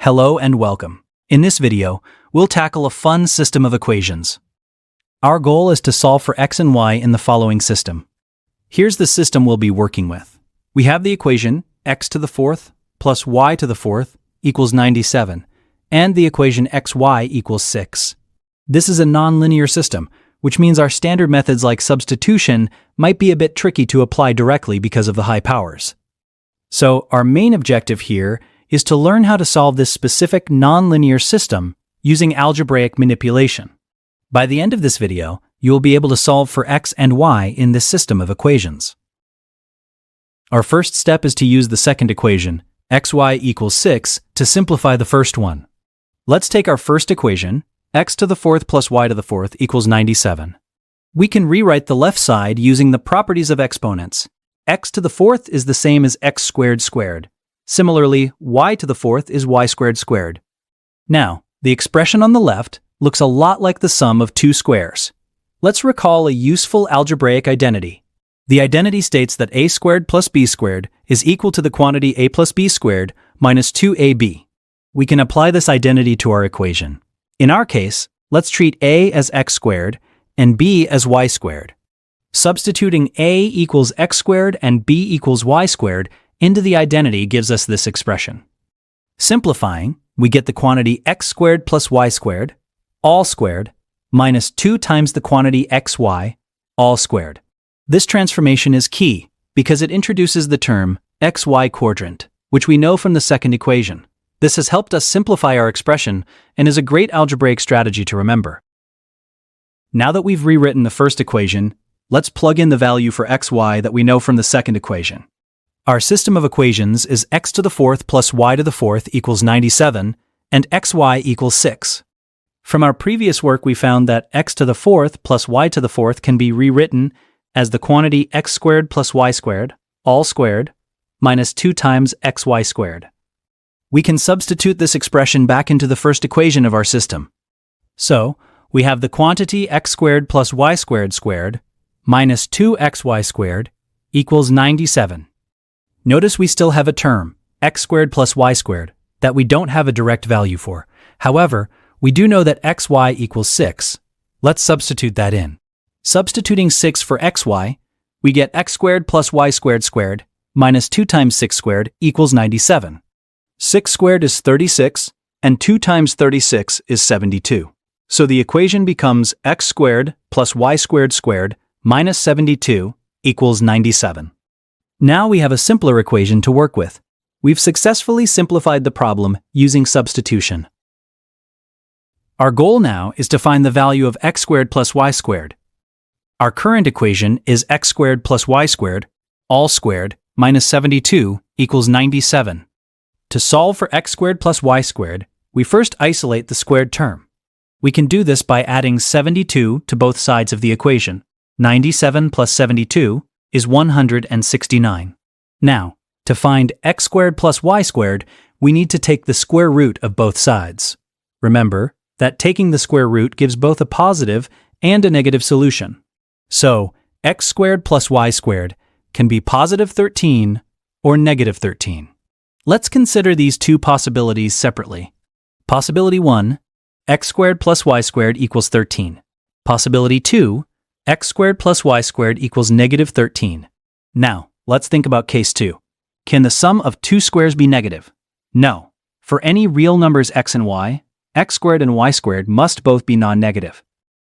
Hello and welcome. In this video, we'll tackle a fun system of equations. Our goal is to solve for x and y in the following system. Here's the system we'll be working with. We have the equation x to the fourth plus y to the fourth equals 97, and the equation xy equals 6. This is a nonlinear system, which means our standard methods like substitution might be a bit tricky to apply directly because of the high powers. So our main objective here is to learn how to solve this specific nonlinear system using algebraic manipulation. By the end of this video, you will be able to solve for x and y in this system of equations. Our first step is to use the second equation, xy equals 6, to simplify the first one. Let's take our first equation, x to the fourth plus y to the fourth equals 97. We can rewrite the left side using the properties of exponents. X to the fourth is the same as x squared squared. Similarly, y to the fourth is y squared squared. Now, the expression on the left looks a lot like the sum of two squares. Let's recall a useful algebraic identity. The identity states that a squared plus b squared is equal to the quantity a plus b squared minus 2ab. We can apply this identity to our equation. In our case, let's treat a as x squared and b as y squared. Substituting a equals x squared and b equals y squared into the identity gives us this expression. Simplifying, we get the quantity x squared plus y squared, all squared, minus 2 times the quantity xy, all squared. This transformation is key because it introduces the term xy quadrant, which we know from the second equation. This has helped us simplify our expression and is a great algebraic strategy to remember. Now that we've rewritten the first equation, let's plug in the value for xy that we know from the second equation. Our system of equations is x to the fourth plus y to the fourth equals 97, and xy equals 6. From our previous work, we found that x to the fourth plus y to the fourth can be rewritten as the quantity x squared plus y squared, all squared, minus 2 times xy squared. We can substitute this expression back into the first equation of our system. So, we have the quantity x squared plus y squared squared minus 2xy squared equals 97. Notice we still have a term, x squared plus y squared, that we don't have a direct value for. However, we do know that xy equals 6. Let's substitute that in. Substituting 6 for xy, we get x squared plus y squared squared minus 2 times 6 squared equals 97. 6 squared is 36, and 2 times 36 is 72. So the equation becomes x squared plus y squared squared minus 72 equals 97. Now we have a simpler equation to work with. We've successfully simplified the problem using substitution. Our goal now is to find the value of x squared plus y squared. Our current equation is x squared plus y squared, all squared, minus 72 equals 97. To solve for x squared plus y squared, we first isolate the squared term. We can do this by adding 72 to both sides of the equation. 97 plus 72 is 169. Now, to find x squared plus y squared, we need to take the square root of both sides. Remember that taking the square root gives both a positive and a negative solution. So, x squared plus y squared can be positive 13 or negative 13. Let's consider these two possibilities separately. Possibility 1, x squared plus y squared equals 13. Possibility 2, x squared plus y squared equals negative 13. Now, let's think about case 2. Can the sum of two squares be negative? No. For any real numbers x and y, x squared and y squared must both be non-negative.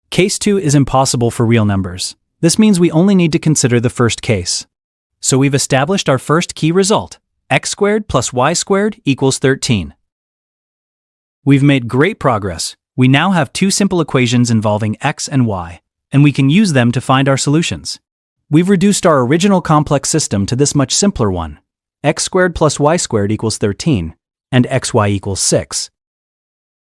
Case 2 is impossible for real numbers. This means we only need to consider the first case. So we've established our first key result. X squared plus y squared equals 13. We've made great progress. We now have two simple equations involving x and y, and we can use them to find our solutions. We've reduced our original complex system to this much simpler one. X squared plus y squared equals 13, and xy equals 6.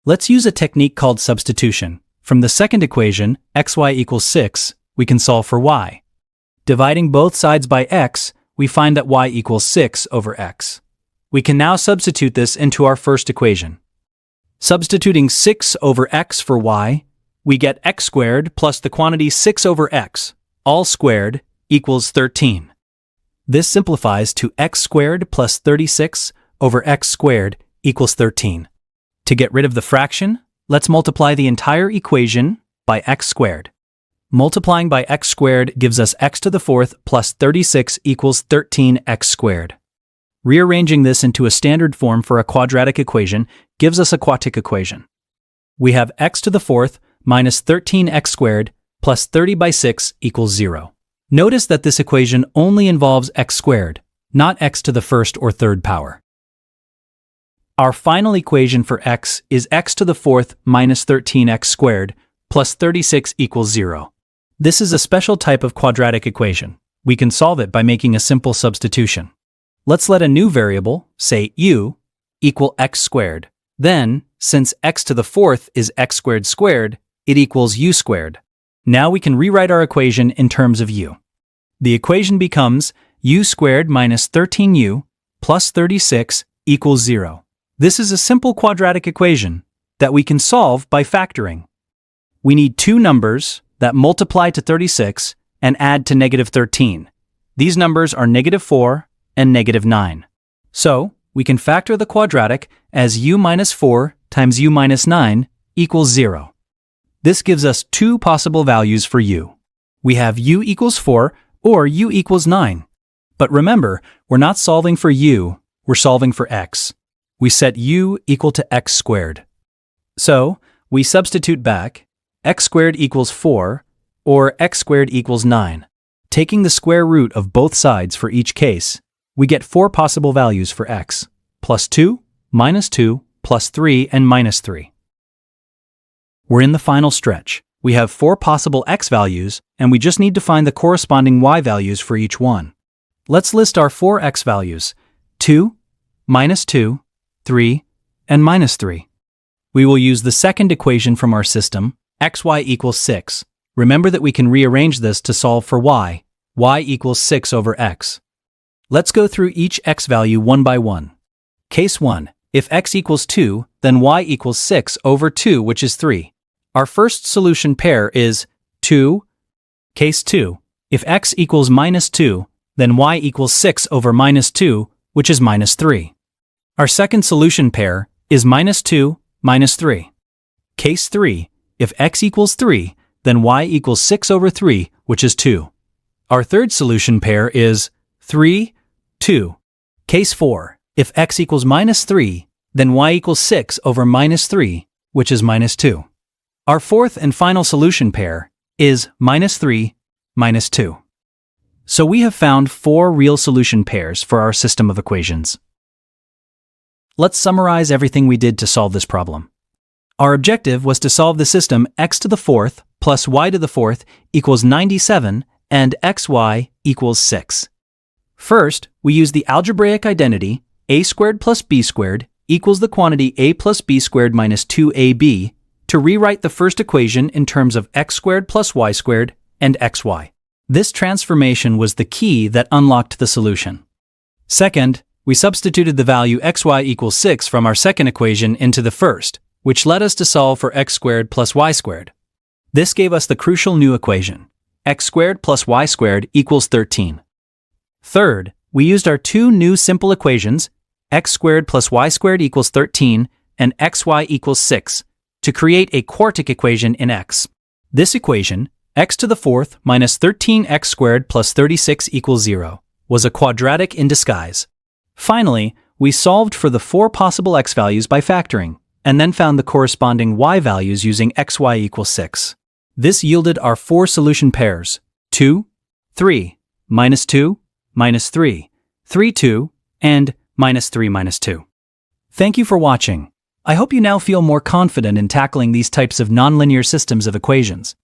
Let's use a technique called substitution. From the second equation, xy equals 6, we can solve for y. Dividing both sides by x, we find that y equals 6 over x. We can now substitute this into our first equation. Substituting 6 over x for y, we get x squared plus the quantity 6 over x, all squared, equals 13. This simplifies to x squared plus 36 over x squared equals 13. To get rid of the fraction, let's multiply the entire equation by x squared. Multiplying by x squared gives us x to the fourth plus 36 equals 13x squared. Rearranging this into a standard form for a quadratic equation gives us a quatic equation. We have x to the fourth minus 13x squared plus 30 by 6 equals 0. Notice that this equation only involves x squared, not x to the first or third power. Our final equation for x is x to the fourth minus 13x squared plus 36 equals 0. This is a special type of quadratic equation. We can solve it by making a simple substitution. Let's let a new variable, say u, equal x squared. Then, since x to the fourth is x squared squared, it equals u squared. Now we can rewrite our equation in terms of u. The equation becomes u squared minus 13u plus 36 equals 0. This is a simple quadratic equation that we can solve by factoring. We need two numbers that multiply to 36 and add to negative 13. These numbers are negative 4 and negative 9. So, we can factor the quadratic as u minus 4 times u minus 9 equals 0. This gives us two possible values for u. We have u equals 4 or u equals 9. But remember, we're not solving for u, we're solving for x. We set u equal to x squared. So, we substitute back x squared equals 4 or x squared equals 9. Taking the square root of both sides for each case, we get four possible values for x: plus 2, minus 2, plus 3, and minus 3. We're in the final stretch. We have four possible x values, and we just need to find the corresponding y values for each one. Let's list our four x values: 2, minus 2, 3, and minus 3. We will use the second equation from our system, xy equals 6. Remember that we can rearrange this to solve for y. Y equals 6 over x. Let's go through each x value one by one. Case 1. If x equals 2, then y equals 6 over 2, which is 3. Our first solution pair is 2. Case 2. If x equals minus 2, then y equals 6 over minus 2, which is minus 3. Our second solution pair is minus 2, minus 3. Case 3. If x equals 3, then y equals 6 over 3, which is 2. Our third solution pair is 3, 2. Case 4. If x equals minus 3, then y equals 6 over minus 3, which is minus 2. Our fourth and final solution pair is minus 3, minus 2. So we have found four real solution pairs for our system of equations. Let's summarize everything we did to solve this problem. Our objective was to solve the system x to the fourth plus y to the fourth equals 97 and xy equals 6. First, we used the algebraic identity a squared plus b squared equals the quantity a plus b squared minus 2ab to rewrite the first equation in terms of x squared plus y squared and xy. This transformation was the key that unlocked the solution. Second, we substituted the value xy equals 6 from our second equation into the first, which led us to solve for x squared plus y squared. This gave us the crucial new equation, x squared plus y squared equals 13. Third, we used our two new simple equations, x squared plus y squared equals 13 and xy equals 6, to create a quartic equation in x. This equation, x to the fourth minus 13x squared plus 36 equals 0, was a quadratic in disguise. Finally, we solved for the four possible x values by factoring, and then found the corresponding y values using xy equals 6. This yielded our four solution pairs, 2, 3, minus 2, minus 3, 3, 2, and minus 3, minus 2. Thank you for watching. I hope you now feel more confident in tackling these types of nonlinear systems of equations.